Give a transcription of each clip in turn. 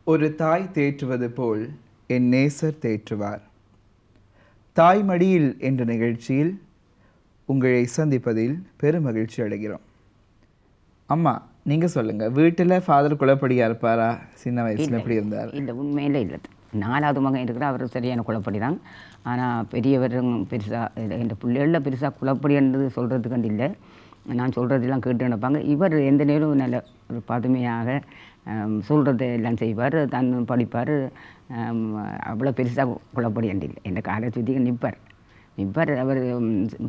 ஒரு தாய் தேற்றுவது போல் என் நேசர் தேற்றுவார். தாய் மடியில் என்ற நிகழ்ச்சியில் உங்களை சந்திப்பதில் பெருமகிழ்ச்சி அடைகிறோம். அம்மா, நீங்கள் சொல்லுங்கள், வீட்டில் ஃபாதர் குழப்படியாக இருப்பாரா? சின்ன வயசில் எப்படி இருந்தார்? இல்லை, உண்மையிலே இல்லை. 4வது மகன் இருக்கிற அவர் சரியான குழப்படி தான். ஆனால் பெரியவரும் பெருசாக என் பிள்ளைகளில் பெருசாக குழப்படின்றது சொல்கிறதுக்கு இல்லை. நான் சொல்கிறதெல்லாம் கேட்டு நினைப்பாங்க. இவர் எந்த நேரம் நல்ல ஒரு பதுமையாக சொல்கிறத எல்லாம் செய்வார், தன் படிப்பார். அவ்வளோ பெருசாக குழப்படி இல்லை. என் காலை சுற்றி நிற்பார். அவர்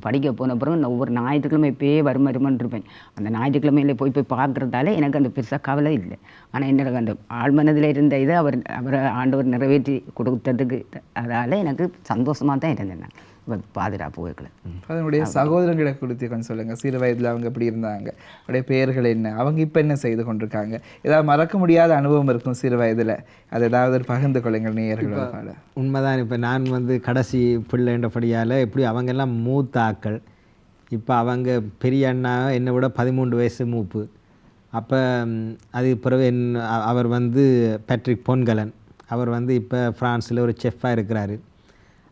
படிக்க போன பிறகு நான் ஒவ்வொரு ஞாயிற்றுக்கிழமை இப்போயே வருமானு இருப்பேன். அந்த ஞாயிற்றுக்கிழமையில போய் பார்க்குறதால எனக்கு அந்த பெருசாக கவலை இல்லை. ஆனால் என்னோட அந்த ஆழ்மனதில் இருந்த இதை அவர் ஆண்டவர் நிறைவேற்றி கொடுத்ததுக்கு அதால் எனக்கு சந்தோஷமாக தான் இருந்தேன். நான் பாதுகாப்பு வைக்கல. அதனுடைய சகோதரங்களை குறித்து கொஞ்சம் சொல்லுங்கள். சிறு வயதில் அவங்க எப்படி இருந்தாங்க, அவருடைய பெயர்கள் என்ன, அவங்க இப்போ என்ன செய்து கொண்டிருக்காங்க? ஏதாவது மறக்க முடியாத அனுபவம் இருக்கும் சிறு வயதில், அது ஏதாவது பகிர்ந்து கொள்ளுங்கள் நேயர்களோட. உண்மைதான். இப்போ நான் கடைசி பிள்ளைன்றபடியால் எப்படி அவங்கெல்லாம் மூத்த ஆக்கள். இப்போ அவங்க பெரிய அண்ணா என்னை விட 13 வயசு மூப்பு. அப்போ அதுக்கு பிறகு அவர் பேட்ரிக் பொன்கலன், அவர் இப்போ ஃப்ரான்ஸில் ஒரு செஃப்பாக இருக்கிறாரு.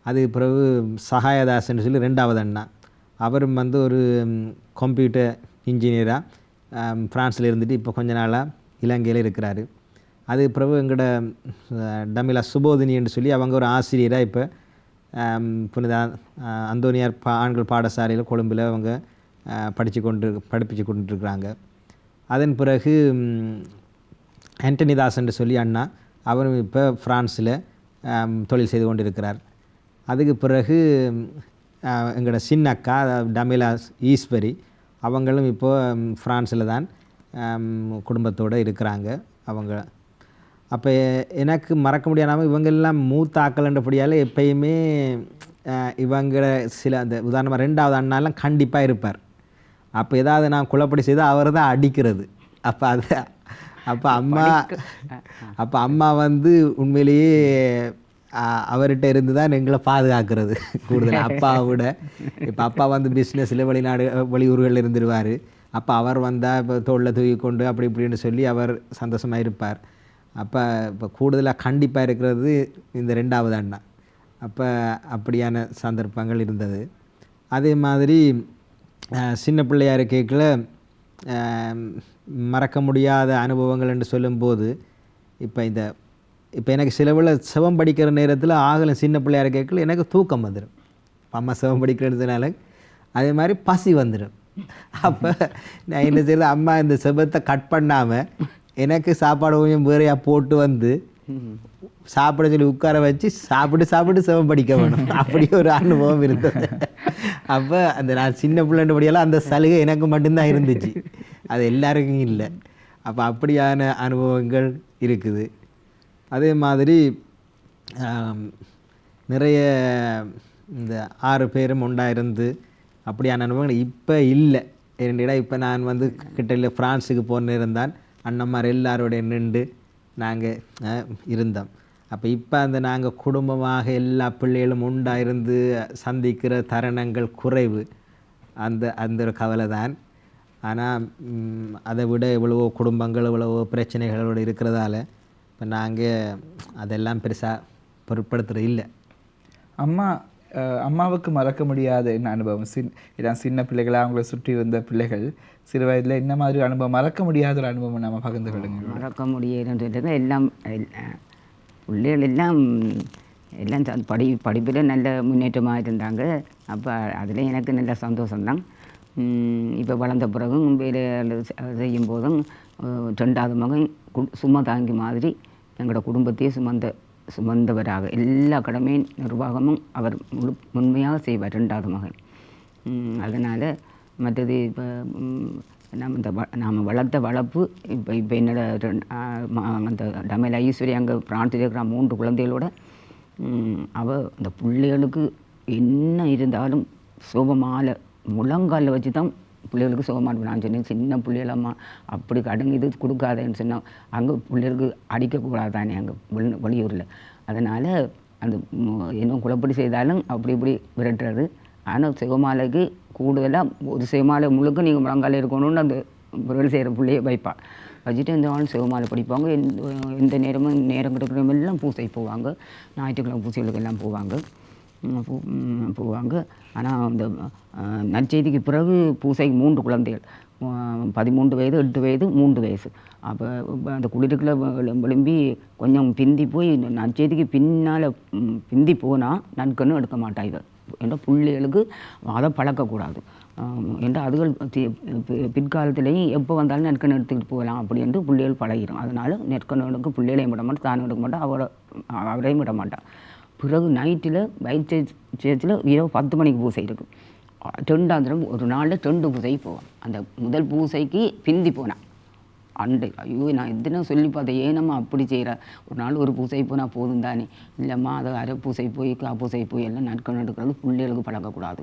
அதுக்கு பிறகு சகாயதாசன்னு சொல்லி 2வது அண்ணா, அவரும் ஒரு கம்ப்யூட்டர் இன்ஜினியராக ஃப்ரான்ஸில் இருந்துட்டு இப்போ கொஞ்ச நாளாக இலங்கையில் இருக்கிறாரு. அதுக்கு பிறகு எங்களோட டமிலா சுபோதினி என்று சொல்லி அவங்க ஒரு ஆசிரியராக இப்போ புனித அந்தோனியார் ஆண்கள் பாடசாலையில் கொழும்பில் அவங்க படிப்பிச்சு கொண்டுருக்குறாங்க. அதன் பிறகு ஆண்டனி தாஸ் என்று சொல்லி அண்ணா, அவரும் இப்போ ஃப்ரான்ஸில் தொழில் செய்து கொண்டிருக்கிறார். அதுக்கு பிறகு எங்களோட சின்ன அக்கா டமிலா ஈஸ்வரி, அவங்களும் இப்போது ஃப்ரான்ஸில் தான் குடும்பத்தோடு இருக்கிறாங்க அவங்க. அப்போ எனக்கு மறக்க முடியாமல் இவங்கெல்லாம் மூத்த ஆக்கலன்றபடியால் எப்பயுமே இவங்கள சில அந்த உதாரணமாக 2வது அண்ணாலாம் கண்டிப்பாக இருப்பார். அப்போ ஏதாவது நான் குழப்படி செய்தால் அவர் தான் அடிக்கிறது. அப்போ அம்மா உண்மையிலேயே அவர்கிட்ட இருந்து தான் எங்களை பாதுகாக்கிறது கூடுதல் அப்பாவை விட. இப்போ அப்பா பிஸ்னஸில் வெளியூர்களில் இருந்துடுவார். அப்போ அவர் வந்தால் இப்போ தோளில் தூக்கி கொண்டு அப்படி இப்படின்னு சொல்லி அவர் சந்தோஷமாக இருப்பார். அப்போ இப்போ கூடுதலாக கண்டிப்பாக இருக்கிறது இந்த 2வது அண்ணா. அப்போ அப்படியான சந்தர்ப்பங்கள் இருந்தது. அதே மாதிரி சின்ன பிள்ளையார் கேட்கல மறக்க முடியாத அனுபவங்கள் என்று சொல்லும்போது, இப்போ எனக்கு சிலவில் சிவம் படிக்கிற நேரத்தில் ஆகலும் சின்ன பிள்ளையார் கேட்கல எனக்கு தூக்கம் வந்துடும். அம்மா சிவம் படிக்கிறதுனால அதே மாதிரி பசி வந்துடும். அப்போ நான் என்ன செய்யறது, அம்மா இந்த சிவத்தை கட் பண்ணாமல் எனக்கு சாப்பாடு கொஞ்சம் வேறையாக போட்டு சாப்பிட சொல்லி உட்கார வச்சு சாப்பிட்டு சிவம் படிக்க வேணும். அப்படி ஒரு அனுபவம் இருந்தது. அப்போ நான் சின்ன பிள்ளைன்றபடியெல்லாம் அந்த சலுகை எனக்கு மட்டும்தான் இருந்துச்சு, அது எல்லாருக்கும் இல்லை. அப்போ அப்படியான அனுபவங்கள் இருக்குது. அதே மாதிரி நிறைய இந்த 6 பேரும் உண்டாயிருந்து அப்படியான அனுபவங்கள் இப்போ இல்லை. இரண்டிட இப்போ நான் கிட்ட ஃப்ரான்ஸுக்கு போன இருந்தான், அண்ணம்மார் எல்லாரோடைய நின்று நாங்கள் இருந்தோம். அப்போ இப்போ நாங்கள் குடும்பமாக எல்லா பிள்ளைகளும் உண்டாயிருந்து சந்திக்கிற தருணங்கள் குறைவு. அந்த ஒரு கவலை தான். ஆனால் அதை விட எவ்வளவோ குடும்பங்கள் எவ்வளவோ பிரச்சனைகளோடு இருக்கிறதால இப்போ நாங்கள் அதெல்லாம் பெருசாக பொருட்படுத்துறது இல்லை. அம்மாவுக்கு மறக்க முடியாத என்ன அனுபவம்? சின்ன பிள்ளைகளாக அவங்கள சுற்றி இருந்த பிள்ளைகள் சிறு வயதில் என்ன மாதிரி அனுபவம், மறக்க முடியாத ஒரு அனுபவம் நம்ம பகிர்ந்து கொள்ளுங்க. மறக்க முடியாதுன்றது எல்லாம் பிள்ளைகள் எல்லாம் படிப்பில் நல்ல முன்னேற்றமாக இருந்தாங்க. அப்போ அதில் எனக்கு நல்ல சந்தோஷம்தான். இப்போ வளர்ந்த பிறகும் வேலை செய்யும் போதும் 2வது மகன் சுமதாங்கி மாதிரி எங்களோட குடும்பத்தையே சுமந்தவராக எல்லா கடமையும் நிர்வாகமும் அவர் உண்மையாக செய்வார் 2வது மகன். அதனால் மற்றது இப்போ நாம் வளர்த்த வளர்ப்பு இப்போ என்னோட அந்த டமிலா ஈஸ்வரி அங்கே பிரான்ஸில் இருக்கிற 3 குழந்தைகளோட அவள் அந்த பிள்ளைகளுக்கு என்ன இருந்தாலும் சோபமால முழங்காலில் வச்சு தான் பிள்ளைகளுக்கு சுகமாக நான் சொன்னேன், சின்ன பிள்ளைகளம்மா அப்படி கடன் இது கொடுக்காதேன்னு சொன்னால் அங்கே பிள்ளைகளுக்கு அடிக்கக்கூடாது தானே அங்கே வெளியூரில். அதனால் அந்த இன்னும் குழப்படி செய்தாலும் அப்படி இப்படி விரட்டுறது. ஆனால் சிவமாலைக்கு கூடுதலாக ஒரு சிவமாலை முழுக்க நீங்கள் முழங்கால இருக்கணும்னு அந்த பொருள் செய்கிற பிள்ளையை வைப்பாள். வச்சுட்டு இந்த நாள் சிவமாலை படிப்பாங்க. எந்த நேரமும் நேரம் கிடைக்கிறவெல்லாம் பூசை போவாங்க. ஞாயிற்றுக்கிழமை பூசைகளுக்கு எல்லாம் போவாங்க. ஆனால் அந்த நற்செய்திக்கு பிறகு பூசைக்கு 3 குழந்தைகள், 13 வயது, 8 வயது, 3 வயது. அப்போ அந்த குளிருக்குள்ள விளம்பி கொஞ்சம் பிந்தி போய் நற்செய்திக்கு பின்னால் பிந்தி போனால் நன்கன்னு எடுக்க மாட்டாங்க. என்ற பிள்ளைகளுக்கு அதை பழக்கக்கூடாது. என்ற அதுகள் பிற்காலத்திலேயும் எப்போ வந்தாலும் நெற்கண் எடுத்துக்கிட்டு போகலாம் அப்படி என்று பிள்ளைகள் பழகிடும். அதனால் நெற்கண் எடுக்க பிள்ளைகளையும் விட மாட்டேன், தானும் எடுக்க மாட்டேன், அவரையும் விட மாட்டான். பிறகு நைட்டில் வைட் சேர்ச்சில் இரவு 10 மணிக்கு பூசை இருக்குது. 2ஆம் தினம் ஒரு நாளில் 2 பூசைக்கு போவான். அந்த முதல் பூசைக்கு பிந்தி போனான் அண்டை. ஐயோ நான் எதுனா சொல்லி பார்த்தேன், ஏனம்மா அப்படி செய்கிற, ஒரு நாள் ஒரு பூசை போனால் போதும் தானே. இல்லைம்மா அதை அரை பூசை போய் பூசை போய் எல்லாம் நற்கண் எடுக்கிறது பிள்ளைகளுக்கு பழக்கக்கூடாது.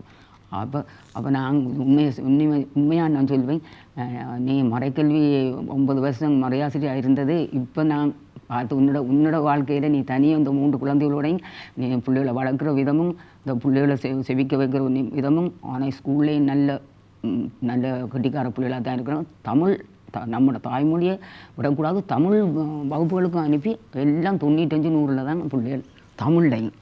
அப்போ நான் உண்மையாக நான் சொல்லுவேன், நீ மறைக்கல்வி 9 வருஷம் மறையாசிரியாக இருந்தது. இப்போ நான் பார்த்து உன்னோட வாழ்க்கையில் நீ தனியாக இந்த 3 குழந்தைகளோடையும் நீ பிள்ளைகளை வளர்க்குற விதமும் இந்த பிள்ளைகளை செவிக்க வைக்கிற விதமும், ஆனால் ஸ்கூல்லேயும் நல்ல கட்டிக்கார பிள்ளைகளாக தான் இருக்கிறோம். தமிழ் நம்மளோட தாய்மொழியை விடக்கூடாது. தமிழ் வகுப்புகளுக்கும் அனுப்பி எல்லாம் 95-100 தான் பிள்ளைகள் தமிழ்லையும்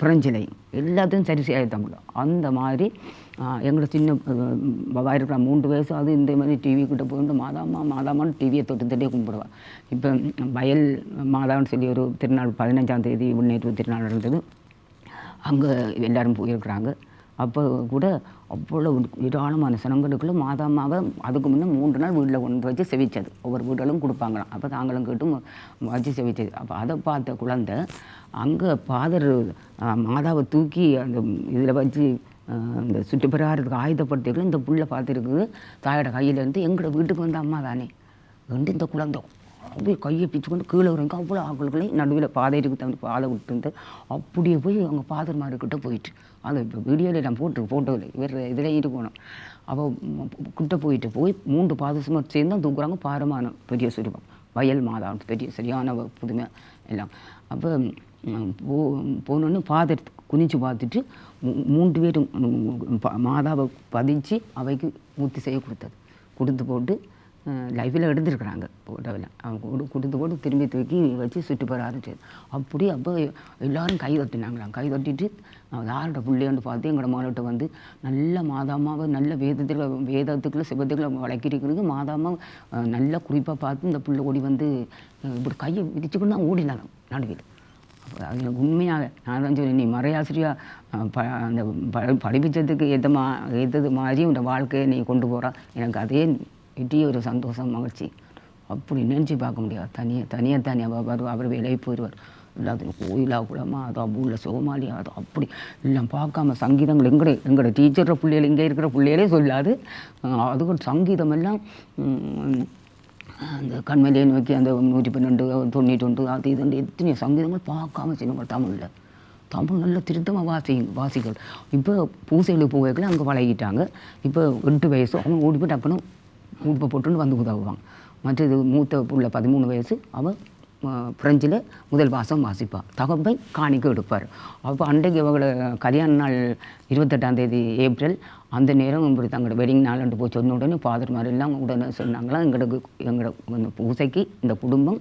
பிரெஞ்சிலையும் எல்லாத்தையும் சரி செய்ய தமிழ். அந்த மாதிரி எங்களோட சின்ன பவா இருக்கிற 3 வயசு அது இந்த மாதிரி டிவி கிட்ட போயிட்டு மாதாமான்னு டிவியை தொட்டு கும்பிடுவாள். இப்போ வயல் மாதான்னு சொல்லி ஒரு திருநாள் 15ஆம் தேதி முன்னேற்று திருநாள் நடந்தது. அங்கே எல்லோரும் போயிருக்கிறாங்க. அப்போ கூட அவ்வளோ ஏராளமான சனங்களுக்குள்ள மாதாமாவை அதுக்கு முன்னே 3 நாள் வீட்டில் கொண்டு வச்சு செவிச்சது. ஒவ்வொரு வீடுகளும் கொடுப்பாங்களாம். அப்போ தாங்களும் கேட்டு வச்சு செவிச்சது. அப்போ அதை பார்த்த குழந்தை அங்கே ஃபாதர் மாதாவை தூக்கி அந்த இதில் வச்சு அந்த சுற்றுப்பிரகாரத்துக்கு ஆயுதப்படுத்திக்கலாம். இந்த புள்ள பார்த்துருக்குது தாயோட கையிலேருந்து எங்களோட வீட்டுக்கு வந்த அம்மா தானே வந்து இந்த குழந்தை அப்படியே கையை பிச்சுக்கொண்டு கீழே வரைக்கும் அவ்வளோ ஆக்களுக்களையும் நடுவில் பாதைக்கு தம்பி பாதை விட்டு அப்படியே போய் அவங்க ஃபாதர்மார்கிட்ட போயிட்டு அதை இப்போ வீடியோவில் நான் ஃபோட்டோவில் இவர் இதில் இருக்கணும். அவள் கிட்ட போயிட்டு 3 பாதசுமார் சேர்ந்து தான் தூக்குறாங்க. பாரமான பெரிய சுரூபம் வயல் மாதா பெரிய சரியான புதுமை எல்லாம். அப்போ போனோன்னு ஃபாதர் குனிச்சு பார்த்துட்டு 3 பேரும் மாதாவை பதிச்சு அவைக்கு ஊற்றி செய்ய கொடுத்து போட்டு லைஃப்பில் எடுத்துருக்குறாங்க. போட்டோவில் அவங்க கொடுத்து போட்டு திரும்பி தூக்கி வச்சு சுற்றுப்பெற ஆரம்பிச்சது. அப்படி அப்போ எல்லோரும் கை தட்டினாங்களாம். கை தட்டிட்டு யாரோட பிள்ளைன்னு பார்த்து எங்களோட மகளிட்ட வந்து நல்ல மாதாமாவை நல்ல வேதத்துக்குள்ள சிவத்துக்குள்ள வளர்க்கிருக்கிறது மாதாமா நல்ல குறிப்பாக பார்த்து இந்த பிள்ளை ஓடி வந்து இப்படி கையை விதிச்சுக்கொண்டு தான் ஓடினாங்க நடுவில். அப்போ அது எனக்கு உண்மையாக நான் தான் சொல்லி நீ மறையாசிரியாக அந்த படிப்பிச்சதுக்கு ஏற்றது மாதிரி உன்னோட வாழ்க்கையை நீ கொண்டு போகிறா. எனக்கு அதே இட்டிய ஒரு சந்தோஷம் மகிழ்ச்சி அப்படி நினச்சி பார்க்க முடியாது. தனியாக அவர் வேலையை போயிடுவார். எல்லாத்தையும் கோயிலாக கூடமா அது அவ்வளோ சோமாலியா அது அப்படி எல்லாம் பார்க்காம சங்கீதங்கள் எங்களோட டீச்சர் பிள்ளைகள் இங்கே இருக்கிற பிள்ளைகளே சொல்லாது. அதுக்கு சங்கீதம் எல்லாம் அந்த கண்மலையை நோக்கி அந்த 112 91 அது இது எத்தனை சங்கீதங்கள் பார்க்காம செய்யுங்க. தமிழ் நல்ல திருத்தமாக வாசிகள். இப்போ பூசைகளுக்கு போகல அங்கே பழகிட்டாங்க. இப்போ 8 வயசு அவங்க ஓடி போய் டக்குன்னு உடுப்பை போட்டுன்னு வந்து உதவுவாங்க. மற்றது மூத்த உள்ள 13 வயசு அவள் ஃப்ரெஞ்சில் முதல் மாதம் வாசிப்பாள். தகப்பை காணிக்க எடுப்பார். அப்போ அன்றைக்கு அவங்களோட கல்யாண நாள் 28ஆம் தேதி ஏப்ரல். அந்த நேரம் இப்படி தங்களோட வெட்டிங் நாள்ன்ட்டு போய் சொன்ன உடனே ஃபாதர் மாதிரி எல்லாம் உடனே சொன்னாங்களாம் எங்களோட பூசைக்கு இந்த குடும்பம்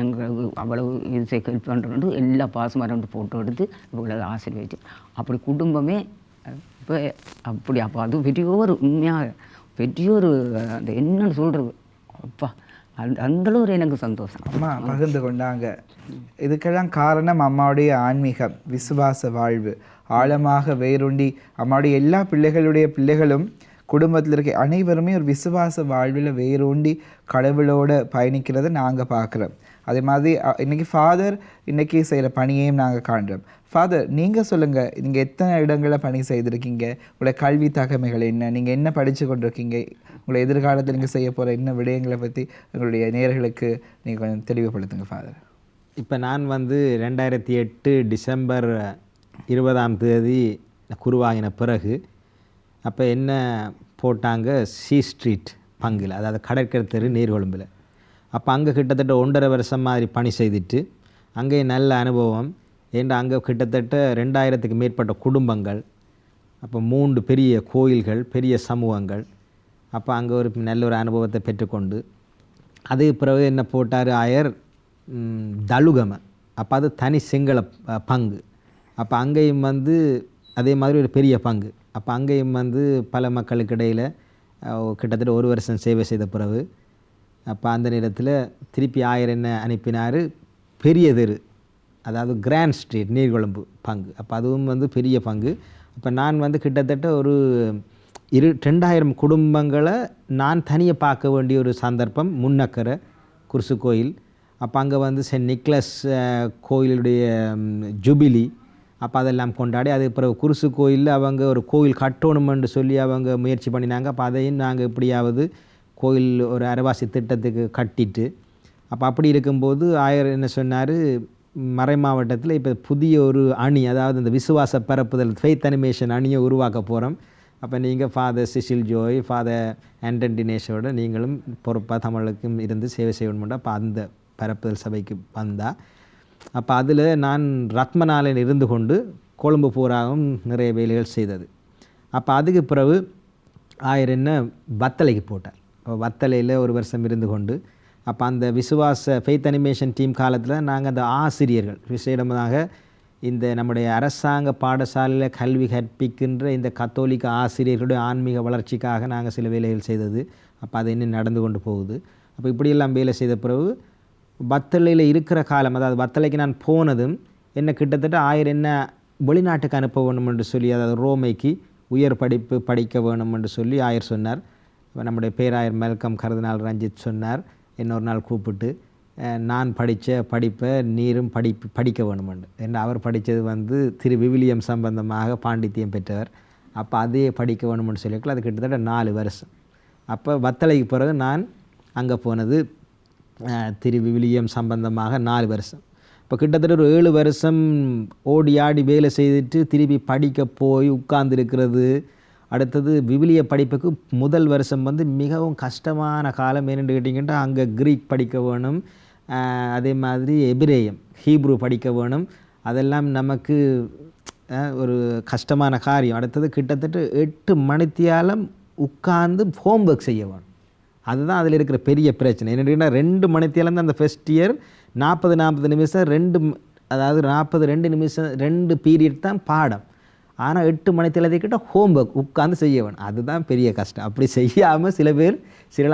எங்களுக்கு அவ்வளவு இது ஹெல்ப் பண்ணுறது எல்லா பாசமரண்டு ஃபோட்டோ எடுத்து இவங்களை ஆசீர்வதிச்சு அப்படி குடும்பமே இப்போ அப்படி அப்போ அது உண்மையாக பெரியோரு அந்த என்னன்னு சொல்கிறது அப்பா அந்தளவு ஒரு எனக்கு சந்தோஷம். அம்மா பகிர்ந்து கொண்டாங்க. இதுக்கெல்லாம் காரணம் அம்மாவுடைய ஆன்மீகம், விசுவாச வாழ்வு ஆழமாக வேரூண்டி அம்மாவுடைய எல்லா பிள்ளைகளும் குடும்பத்தில் இருக்க அனைவருமே ஒரு விசுவாச வாழ்வில் வேரூண்டி கடவுளோட பயணிக்கிறத நாங்கள் பார்க்குறோம். அதே மாதிரி இன்றைக்கி ஃபாதர் இன்றைக்கி செய்கிற பணியையும் நாங்கள் காண்றோம். ஃபாதர் நீங்கள் சொல்லுங்கள், நீங்கள் எத்தனை இடங்களில் பணி செய்திருக்கீங்க, உங்களோட கல்வி தகமைகள் என்ன, நீங்கள் என்ன படித்து கொண்டிருக்கீங்க, உங்களை எதிர்காலத்தில் நீங்கள் செய்ய போகிற என்ன விடயங்களை பற்றி எங்களுடைய நேயர்களுக்கு நீங்கள் கொஞ்சம் தெளிவுபடுத்துங்க ஃபாதர். இப்போ நான் 2008 டிசம்பர் 20ஆம் தேதி குருவாகின பிறகு அப்போ என்ன போட்டாங்க, சி ஸ்ட்ரீட் பங்கில், அதாவது கடற்கரை தெரு நீர்கொழும்பில். அப்போ அங்கே கிட்டத்தட்ட 1.5 வருஷம் மாதிரி பணி செய்துட்டு அங்கே நல்ல அனுபவம். ஏன்னா அங்கே கிட்டத்தட்ட 2000க்கு மேற்பட்ட குடும்பங்கள், அப்போ 3 பெரிய கோயில்கள், பெரிய சமூகங்கள். அப்போ அங்கே ஒரு நல்ல ஒரு அனுபவத்தை பெற்றுக்கொண்டு அது பிறகு என்ன போட்டார் ஆயர் தலுகம. அப்போ அது தனி சிங்கள பங்கு. அப்போ அங்கேயும் வந்து அதே மாதிரி ஒரு பெரிய பங்கு. அப்போ அங்கேயும் வந்து பல மக்களுக்கு இடையில் கிட்டத்தட்ட 1 வருஷம் சேவை செய்த பிறகு அப்போ அந்த நேரத்தில் திருப்பி ஆயர் என்ன அனுப்பினார், பெரிய தெரு, அதாவது கிராண்ட் ஸ்ட்ரீட் நீர்கொழும்பு பங்கு. அப்போ அதுவும் வந்து பெரிய பங்கு. அப்போ நான் வந்து கிட்டத்தட்ட ஒரு 2000 குடும்பங்களை நான் தனியாக பார்க்க வேண்டிய ஒரு சந்தர்ப்பம். முன்னக்கரை குருசு கோயில், அப்போ அங்கே வந்து சென்ட் நிக்லஸ் கோயிலுடைய ஜூபிலி, அப்போ அதெல்லாம் கொண்டாடி அது பிறகு குருசு கோயிலில் அவங்க ஒரு கோயில் கட்டணுமென்று சொல்லி அவங்க முயற்சி பண்ணினாங்க. அப்போ அதையும் நாங்கள் எப்படியாவது கோயில் ஒரு அரைவாசி திட்டத்துக்கு கட்டிட்டு, அப்போ அப்படி இருக்கும்போது ஆயர் என்ன சொன்னார், மறை மாவட்டத்தில் இப்போ புதிய ஒரு அணி, அதாவது இந்த விசுவாச பரப்புதல் ஃபெய்த் அனிமேஷன் அணியை உருவாக்க போகிறோம். அப்போ நீங்கள் father Cecil Joy, father Anton தினேஷோட நீங்களும் பொறுப்பாக தமிழுக்கும் இருந்து சேவை செய்யணும்னா அப்போ அந்த பரப்புதல் சபைக்கு வந்தால், அப்போ அதில் நான் ரத்மநாளன் இருந்து கொண்டு கொழும்பு பூராவும் நிறைய வேலைகள் செய்தது. அப்போ அதுக்கு பிறகு ஆயர் என்ன வத்தலைக்கு போட்டார். இப்போ வத்தலையில் 1 வருஷம் இருந்து கொண்டு அப்போ அந்த விசுவாச ஃபெய்த் அனிமேஷன் டீம் காலத்தில் நாங்கள் அந்த ஆசிரியர்கள் விசேடமாக இந்த நம்முடைய அரசாங்க பாடசாலையில் கல்வி கற்பிக்கின்ற இந்த கத்தோலிக்க ஆசிரியர்களுடைய ஆன்மீக வளர்ச்சிக்காக நாங்கள் சில வேலைகள் செய்தது. அப்போ அது இன்னும் நடந்து கொண்டு போகுது. அப்போ இப்படியெல்லாம் வேலை செய்த பிறகு வத்தலையில் இருக்கிற காலம், அதாவது வத்தலைக்கு நான் போனதும் என்ன கிட்டத்தட்ட ஆயர் என்ன வெளிநாட்டுக்கு அனுப்ப வேணும் என்று சொல்லி, அதாவது ரோமைக்கு உயர் படிப்பு படிக்க வேணும் என்று சொல்லி ஆயர் சொன்னார். நம்முடைய பேராயர் மெல்கம் கர்தினால் ரஞ்சித் சொன்னார், இன்னொரு நாள் கூப்பிட்டு நான் படித்த படிப்பை நீரும் படிக்க வேணுமெண்டு. ஏன்னா அவர் படித்தது வந்து விவிலியம் சம்பந்தமாக பாண்டித்தியம் பெற்றவர். அப்போ அதே படிக்க வேணுமென்று சொல்லியிருக்கல. அது கிட்டத்தட்ட 4 வருஷம். அப்போ வத்தலைக்கு பிறகு நான் அங்கே போனது விவிலியம் சம்பந்தமாக 4 வருஷம். இப்போ கிட்டத்தட்ட ஒரு 7 வருஷம் ஓடி ஆடி வேலை செய்துட்டு திருப்பி படிக்க போய் உட்கார்ந்துருக்கிறது. அடுத்தது விவிலிய படிப்புக்கு முதல் வருஷம் வந்து மிகவும் கஷ்டமான காலம். ஏன்னு கேட்டிங்கன்னா அங்கே க்ரீக் படிக்க வேணும், அதே மாதிரி எபிரேயம் ஹீப்ரு படிக்க வேணும். அதெல்லாம் நமக்கு ஒரு கஷ்டமான காரியம். அடுத்தது கிட்டத்தட்ட 8 மணித்தியாலம் உட்கார்ந்து ஹோம்ஒர்க் செய்ய வேணும். அதுதான் அதில் இருக்கிற பெரிய பிரச்சனை. என்னென்னா 2 மணித்தியாலம் தான் அந்த ஃபஸ்ட் இயர், 40 நிமிஷம் அதாவது 42 நிமிஷம் 2 பீரியட் தான் பாடம். ஆனால் 8 மணித்தியாலத்துக்கிட்ட ஹோம்ஒர்க் உட்காந்து செய்ய வேணும். அதுதான் பெரிய கஷ்டம். அப்படி செய்யாமல் சில பேர்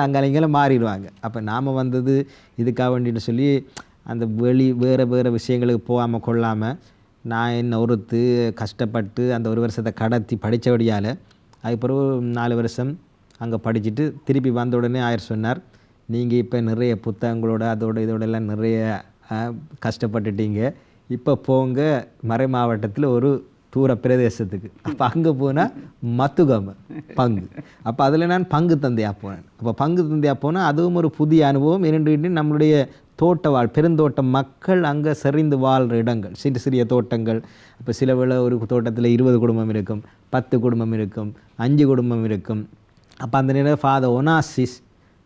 அங்காலைங்களை மாறிடுவாங்க. அப்போ நாம் வந்தது இதுக்காக வேண்டிட்டு சொல்லி அந்த வேறு விஷயங்களுக்கு போகாமல் கொள்ளாமல் நான் என்ன ஒருத்து கஷ்டப்பட்டு அந்த 1 வருஷத்தை கடத்தி படித்தபடியால் அதுக்கப்புறம் 4 வருஷம் அங்கே படிச்சுட்டு திருப்பி வந்த உடனே ஆயர் சொன்னார், நீங்கள் இப்போ நிறைய புத்தகங்களோட இதோடெல்லாம் நிறைய கஷ்டப்பட்டுட்டீங்க, இப்போ போங்க மறை மாவட்டத்தில் ஒரு தூர பிரதேசத்துக்கு. அப்போ அங்கே போனால் மத்துகம பங்கு. அப்போ அதில் நான் பங்கு தந்தையாக போனேன். அப்போ பங்கு தந்தையாக போனால் அதுவும் ஒரு புதிய அனுபவம். இரண்டு நம்மளுடைய பெருந்தோட்ட மக்கள் அங்கே செறிந்து வாழ்கிற இடங்கள், சிறிய தோட்டங்கள். இப்போ சில வேளை ஒரு தோட்டத்தில் 20 குடும்பம் இருக்கும், 10 குடும்பம் இருக்கும், 5 குடும்பம் இருக்கும். அப்போ அந்த நேரம் ஃபாதர் ஒனாசிஸ்,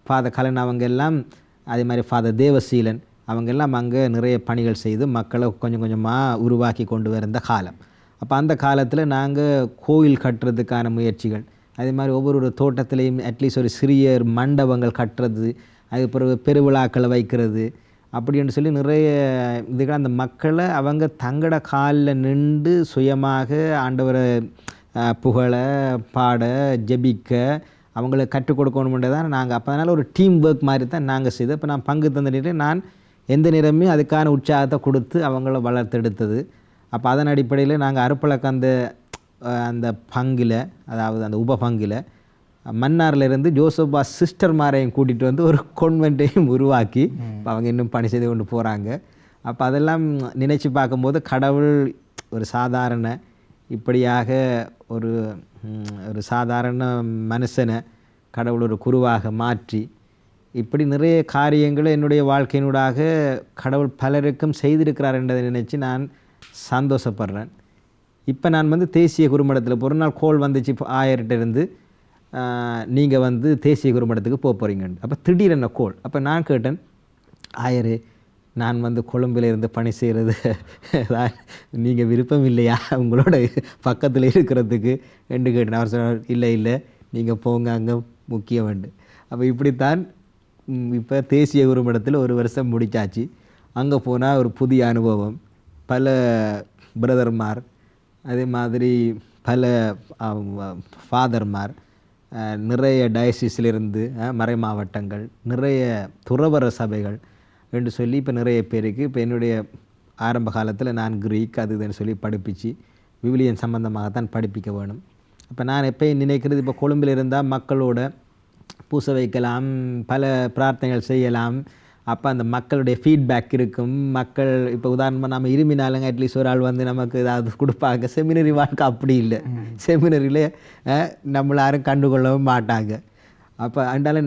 ஃபாதர் கலன் அவங்க எல்லாம், அதே மாதிரி ஃபாதர் தேவசீலன் அவங்கெல்லாம் அங்கே நிறைய பணிகள் செய்து மக்களை கொஞ்சம் கொஞ்சமாக உருவாக்கி கொண்டு வந்த காலம். அப்போ அந்த காலத்தில் நாங்கள் கோயில் கட்டுறதுக்கான முயற்சிகள், அதே மாதிரி ஒவ்வொரு தோட்டத்திலையும் அட்லீஸ்ட் ஒரு சிறிய மண்டபங்கள் கட்டுறது, அதுக்கு பிறகு பெருவிழாக்களை வைக்கிறது, அப்படின்னு சொல்லி நிறைய இதுகள் அந்த மக்களை அவங்க தங்கட காலில் நின்று சுயமாக ஆண்டவரை புகழ பாட ஜெபிக்க அவங்கள கற்றுக் கொடுக்கணுமென்று தான் நாங்கள். அப்போ அதனால் ஒரு டீம் ஒர்க் மாதிரி தான் நாங்கள் செய்தோம். இப்போ நான் பங்கு தந்துட்டு நான் எந்த நேரமே அதுக்கான உற்சாகத்தை கொடுத்து அவங்கள வளர்த்தெடுத்தது. அப்போ அதன் அடிப்படையில் நாங்கள் அருப்பளக்கு அந்த பங்கில், அதாவது அந்த உப பங்கில் மன்னார்லேருந்து ஜோசப்பா சிஸ்டர்மாரையும் கூட்டிகிட்டு வந்து ஒரு கான்வென்ட்டையும் உருவாக்கி இப்போ அவங்க இன்னும் பணி செய்து கொண்டு போகிறாங்க. அப்போ அதெல்லாம் நினச்சி பார்க்கும்போது கடவுள் ஒரு சாதாரண இப்படியாக ஒரு சாதாரண மனுஷனை கடவுள் ஒரு குருவாக மாற்றி இப்படி நிறைய காரியங்களை என்னுடைய வாழ்க்கையினூடாக கடவுள் பலருக்கும் செய்திருக்கிறார் என்றதை நினச்சி நான் சந்தோஷப்படுறேன். இப்போ நான் தேசிய குறுமடத்தில் ஒரு நாள் கோல் வந்துச்சு ஆயர்கிட்ட இருந்து, நீங்கள் தேசிய குறுமடத்துக்கு போகிறீங்கன்னு. அப்போ திடீரென கோல். அப்போ நான் கேட்டேன், ஆயரு நான் கொழும்பில் இருந்து பணி செய்கிறது நீங்கள் விருப்பம் இல்லையா உங்களோட பக்கத்தில் இருக்கிறதுக்கு என்று கேட்டேன். அவர் சொன்னார், இல்லை நீங்கள் போங்க, அங்கே முக்கியம் வேண்டு. அப்போ இப்படித்தான் இப்போ தேசிய குறும்படத்தில் 1 வருஷம் முடிச்சாச்சு. அங்கே போனால் ஒரு புதிய அனுபவம், பல பிரதர்மார், அதே மாதிரி பல ஃபாதர்மார், நிறைய டயசிஸிலிருந்து மறை மாவட்டங்கள், நிறைய துறவர சபைகள் என்று சொல்லி இப்போ நிறைய பேருக்கு இப்போ என்னுடைய ஆரம்ப காலத்தில் நான் கிரீக் அது இதுன்னு சொல்லி படிப்பிச்சு விவிலியன் சம்பந்தமாகத்தான் படிப்பிக்க வேணும். அப்போ நான் எப்பயும் நினைக்கிறது, இப்போ கொழும்பில் இருந்தால் மக்களோட பூச வைக்கலாம், பல பிரார்த்தனைகள் செய்யலாம். அப்போ அந்த மக்களுடைய ஃபீட்பேக் இருக்கும். மக்கள் இப்போ உதாரணமாக நம்ம இருமினாலுங்க அட்லீஸ்ட் ஒரு ஆள் வந்து நமக்கு ஏதாவது கொடுப்பாங்க. செமினரி வாழ்க்கை அப்படி இல்லை. செமினரியில் நம்மளை யாரும் கண்டுகொள்ளவும் மாட்டாங்க. அப்போ அதனால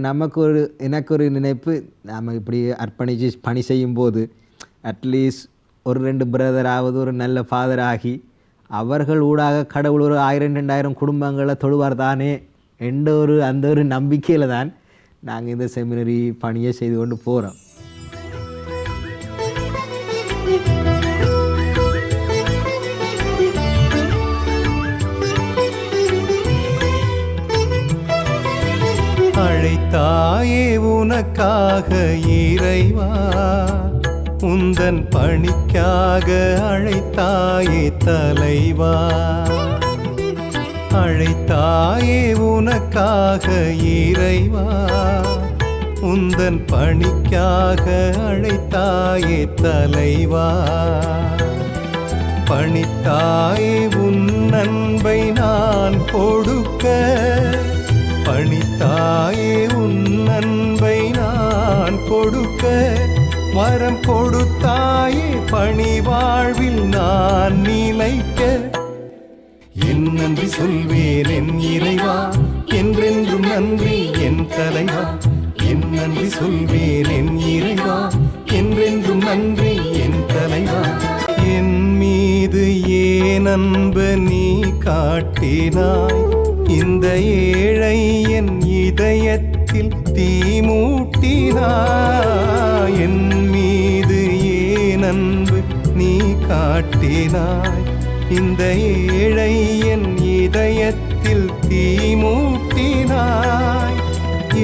எனக்கு ஒரு நினைப்பு, நம்ம இப்படி அர்ப்பணித்து பணி செய்யும்போது அட்லீஸ்ட் ஒரு 2 பிரதராவது ஒரு நல்ல ஃபாதர் ஆகி அவர்கள் ஊடாக கடவுள் ஒரு 1000-2000 குடும்பங்களை தொழுவார் தானே என்ற அந்த ஒரு நம்பிக்கையில் தான் நாங்கள் இந்த செமினரி பணியை செய்து கொண்டு போகிறோம். அழைத்தாயே உனக்காக இறைவா, உந்தன் பணிக்காக அழைத்தாயே தலைவா. அழைத்தாயே உனக்காக இறைவா, உந்தன் பணிக்காக அழைத்தாயே தலைவா. பணித்தாயே உன் அன்பை நான் கொடுக்க, பணித்தாயே உன் அன்பை நான் கொடுக்க. வரம் கொடுத்தாயே பணி வாழ்வில் நான் நிலைக்க. என் நன்றி சொல்வேன் என் இறைவா, என்றென்றும் நன்றி என் தலைவா. என் நன்றி சொல்வேன் என் இறைவா, என்றென்றும் நன்றி என் தலைவா. என் மீது ஏன் அன்பு நீ காட்டினாய், இந்த ஏழை என் இதயத்தில் தீ மூட்டினாய். என் மீது ஏன் அன்பு நீ காட்டினாய், இந்த ஏழை என் இதயத்தில் தீ மூட்டினாய்.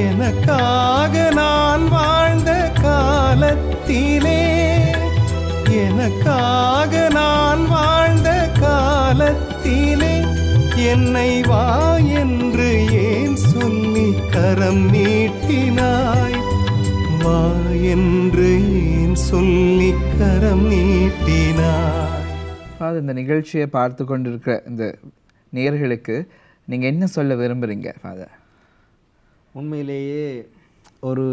எனக்காக நான் வாழ்ந்த காலத்திலே, எனக்காக நான் வாழ்ந்த காலத்திலே என்னை வா என்று ஏன் சொல்லி கரம் நீட்டினாய். வா என்று ஏன் சொல்லி கரம் நீட்டினாய். ஃபாதர், இந்த நிகழ்ச்சியை பார்த்து கொண்டிருக்கிற இந்த நேயர்களுக்கு நீங்கள் என்ன சொல்ல விரும்புகிறீங்க ஃபாதர்? உண்மையிலேயே ஒரு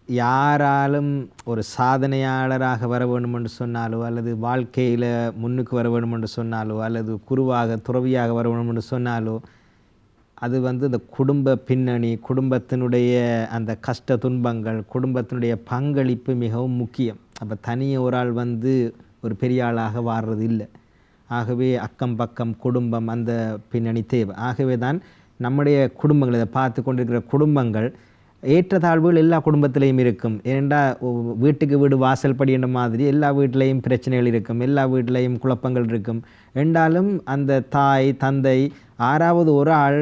யாராலும் ஒரு சாதனையாளராக வர வேண்டும் என்று சொன்னாலோ, அல்லது வாழ்க்கையில் முன்னுக்கு வர வேண்டும் என்று சொன்னாலோ, அல்லது குருவாக துறவியாக வர வேண்டும் என்று சொன்னாலோ, அது இந்த குடும்ப பின்னணி, குடும்பத்தினுடைய அந்த கஷ்ட துன்பங்கள், குடும்பத்தினுடைய பங்களிப்பு மிகவும் முக்கியம். அப்போ தனியே ஒரு ஆள் ஒரு பெரிய ஆளாக வாடுறது இல்லை. ஆகவே அக்கம் பக்கம் குடும்பம் அந்த பின்னணி தேவை. ஆகவே தான் நம்முடைய குடும்பங்கள், இதை பார்த்து கொண்டிருக்கிற குடும்பங்கள், ஏற்றத்தாழ்வுகள் எல்லா குடும்பத்திலையும் இருக்கும். ஏனெண்டா வீட்டுக்கு வீடு வாசல் படின்ற மாதிரி எல்லா வீட்டிலையும் பிரச்சனைகள் இருக்கும், எல்லா வீட்டிலையும் குழப்பங்கள் இருக்கும். என்றாலும் அந்த தாய் தந்தை யாராவது ஒரு ஆள்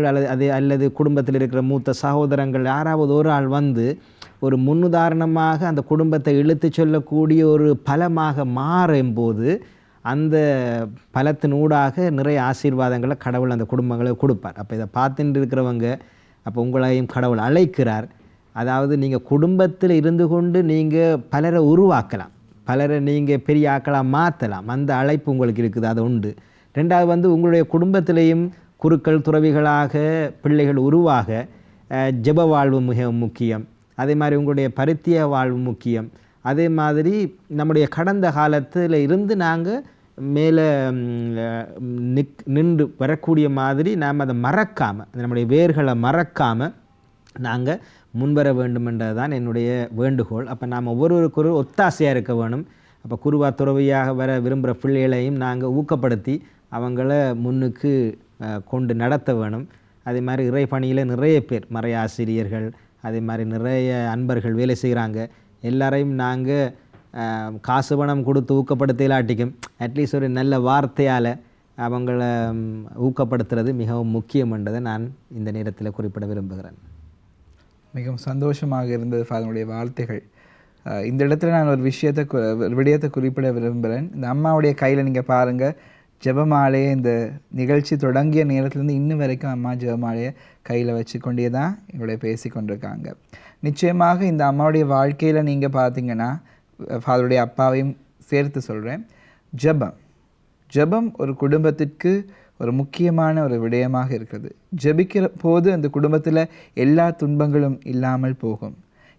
அல்லது குடும்பத்தில் இருக்கிற மூத்த சகோதரங்கள் யாராவது ஒரு ஆள் ஒரு முன்னுதாரணமாக அந்த குடும்பத்தை இழுத்து சொல்லக்கூடிய ஒரு பலமாக மாறும்போது அந்த பலத்தினூடாக நிறைய ஆசீர்வாதங்களை கடவுள் அந்த குடும்பங்களை கொடுப்பார். அப்போ இதை பார்த்துட்டு இருக்கிறவங்க, அப்போ உங்களையும் கடவுள் அழைக்கிறார். அதாவது நீங்கள் குடும்பத்தில் இருந்து கொண்டு நீங்கள் பலரை உருவாக்கலாம், பலரை நீங்கள் பெரிய ஆக்களாக மாற்றலாம். அந்த அழைப்பு உங்களுக்கு இருக்குது, அது உண்டு. ரெண்டாவது உங்களுடைய குடும்பத்திலையும் குருக்கள் துறவிகளாக பிள்ளைகள் உருவாக ஜெப வாழ்வு மிகவும் முக்கியம். அதே மாதிரி உங்களுடைய பரித்திய வாழ்வு முக்கியம். அதே மாதிரி நம்முடைய கடந்த காலத்தில் இருந்து நாங்கள் மேலே நின்று வரக்கூடிய மாதிரி நாம் அதை மறக்காமல், நம்முடைய வேர்களை மறக்காமல் நாங்கள் முன்வர வேண்டுமென்றது தான் என்னுடைய வேண்டுகோள். அப்போ நாம் ஒவ்வொருவருக்கு ஒத்தாசையாக இருக்க வேணும். அப்போ குருவா துறவியாக வர விரும்புகிற பிள்ளைகளையும் நாங்கள் ஊக்கப்படுத்தி அவங்கள முன்னுக்கு கொண்டு நடத்த வேணும். அதே மாதிரி இறை பணியில் நிறைய பேர், மறை ஆசிரியர்கள், அதே மாதிரி நிறைய அன்பர்கள் வேலை செய்கிறாங்க. எல்லாரையும் நாங்கள் காசு பணம் கொடுத்து ஊக்கப்படுத்தலாட்டிக்கும் அட்லீஸ்ட் ஒரு நல்ல வார்த்தையால் அவங்கள ஊக்கப்படுத்துறது மிகவும் முக்கியம் என்றதை நான் இந்த நேரத்தில் குறிப்பிட விரும்புகிறேன். மிகவும் சந்தோஷமாக இருந்தது ஃபாதருடைய வார்த்தைகள். இந்த இடத்துல நான் ஒரு விடயத்தை குறிப்பிட விரும்புகிறேன். இந்த அம்மாவுடைய கையில் நீங்கள் பாருங்கள், ஜெபமாலையை இந்த நிகழ்ச்சி தொடங்கிய நேரத்துலேருந்து இன்னும் வரைக்கும் அம்மா ஜெபமாலையை கையில் வச்சு கொண்டே தான் எங்களுடைய பேசி கொண்டிருக்காங்க. நிச்சயமாக இந்த அம்மாவுடைய வாழ்க்கையில் நீங்கள் பார்த்தீங்கன்னா, ஃபாதருடைய அப்பாவையும் சேர்த்து சொல்கிறேன், ஜெபம் ஒரு குடும்பத்திற்கு ஒரு முக்கியமான ஒரு விடயமாக இருக்கிறது. ஜெபிக்கிற போது அந்த குடும்பத்தில் எல்லா துன்பங்களும் இல்லாமல் போகும்.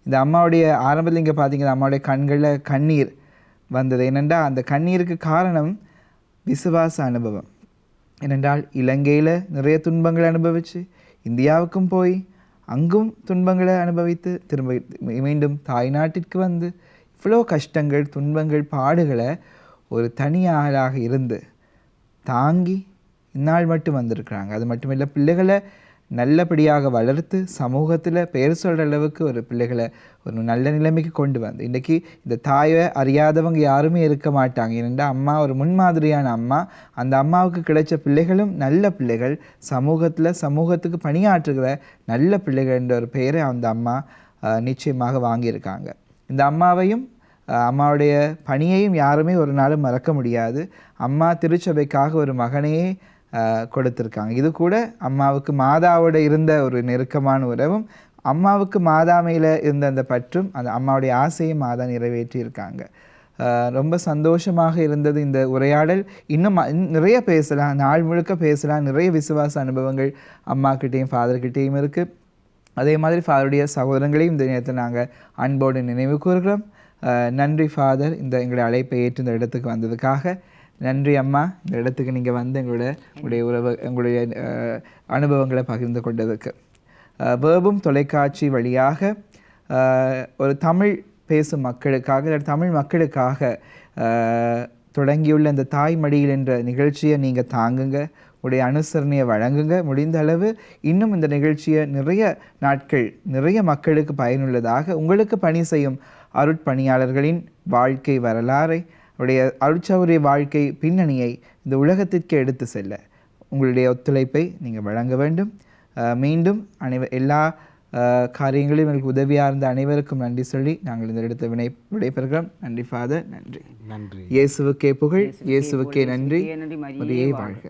இந்த அம்மாவுடைய ஆரம்பத்தில் இங்கே பார்த்தீங்கன்னா அம்மாவுடைய கண்களில் கண்ணீர் வந்தது. ஏனென்றால் அந்த கண்ணீருக்கு காரணம் விசுவாச அனுபவம். ஏனென்றால் இலங்கையில் நிறைய துன்பங்களை அனுபவித்து இந்தியாவுக்கும் போய் அங்கும் துன்பங்களை அனுபவித்து திரும்ப மீண்டும் தாய்நாட்டிற்கு வந்து இவ்வளோ கஷ்டங்கள், துன்பங்கள், பாடுகளை ஒரு தனி ஆளாக இருந்து தாங்கி இந்நாள் மட்டும் வந்திருக்கிறாங்க. அது மட்டும் இல்லை, பிள்ளைகளை நல்லபடியாக வளர்த்து சமூகத்தில் பேர் சொல்கிற அளவுக்கு ஒரு பிள்ளைகளை ஒரு நல்ல நிலைமைக்கு கொண்டு வந்து, இன்றைக்கி இந்த தாயை அறியாதவங்க யாருமே இருக்க மாட்டாங்க. ஏனென்றால் அம்மா ஒரு முன்மாதிரியான அம்மா. அந்த அம்மாவுக்கு கிடைச்ச பிள்ளைகளும் நல்ல பிள்ளைகள், சமூகத்துக்கு பணியாற்றுகிற நல்ல பிள்ளைகள் என்ற ஒரு பெயரை அந்த அம்மா நிச்சயமாக வாங்கியிருக்காங்க. இந்த அம்மாவையும் அம்மாவுடைய பணியையும் யாருமே ஒரு நாளும் மறக்க முடியாது. அம்மா திருச்சபைக்காக ஒரு மகனையே கொடுத்துருக்காங்க. இது கூட அம்மாவுக்கு மாதாவோட இருந்த ஒரு நெருக்கமான உறவும், அம்மாவுக்கு மாதா மேலே இருந்த அந்த பற்றும், அந்த அம்மாவுடைய ஆசையை மாதா நிறைவேற்றியிருக்காங்க. ரொம்ப சந்தோஷமாக இருந்தது இந்த உரையாடல். இன்னும் நிறைய பேசலாம், நாள் முழுக்க பேசலாம். நிறைய விசுவாச அனுபவங்கள் அம்மாக்கிட்டேயும் ஃபாதர்கிட்டேயும் இருக்குது. அதே மாதிரி ஃபாதருடைய சகோதரங்களையும் இந்த நேரத்தில் நாங்கள் அன்போடு நினைவு கூறுகிறோம். நன்றி ஃபாதர், இந்த எங்களுடைய அழைப்பை ஏற்று இந்த இடத்துக்கு வந்ததுக்காக. நன்றி அம்மா, இந்த இடத்துக்கு நீங்கள் வந்து எங்களுடைய அனுபவங்களை பகிர்ந்து கொண்டதுக்கு. வேர்பும் தொலைக்காட்சி வழியாக ஒரு தமிழ் பேசும் மக்களுக்காக, தமிழ் மக்களுக்காக தொடங்கியுள்ள இந்த தாய்மடியில் என்ற நிகழ்ச்சியை நீங்கள் தாங்குங்க, உடைய அனுசரணையை வழங்குங்க. முடிந்த அளவு இன்னும் இந்த நிகழ்ச்சியை நிறைய நாட்கள் நிறைய மக்களுக்கு பயனுள்ளதாக உங்களுக்கு பணி செய்யும் அருட்பணியாளர்களின் வாழ்க்கை வரலாறை, அவருடைய அருட்சகோதரிய வாழ்க்கை பின்னணியை இந்த உலகத்திற்கு எடுத்து செல்ல உங்களுடைய ஒத்துழைப்பை நீங்கள் வழங்க வேண்டும். மீண்டும் எல்லா காரியங்களையும் எங்களுக்கு உதவியாக இருந்த அனைவருக்கும் நன்றி சொல்லி நாங்கள் இந்த இடத்தை விடைபெறுகிறோம். நன்றி ஃபாதர். நன்றி. இயேசுவுக்கே புகழ், இயேசுவுக்கே நன்றி. மரியே வாழ்க.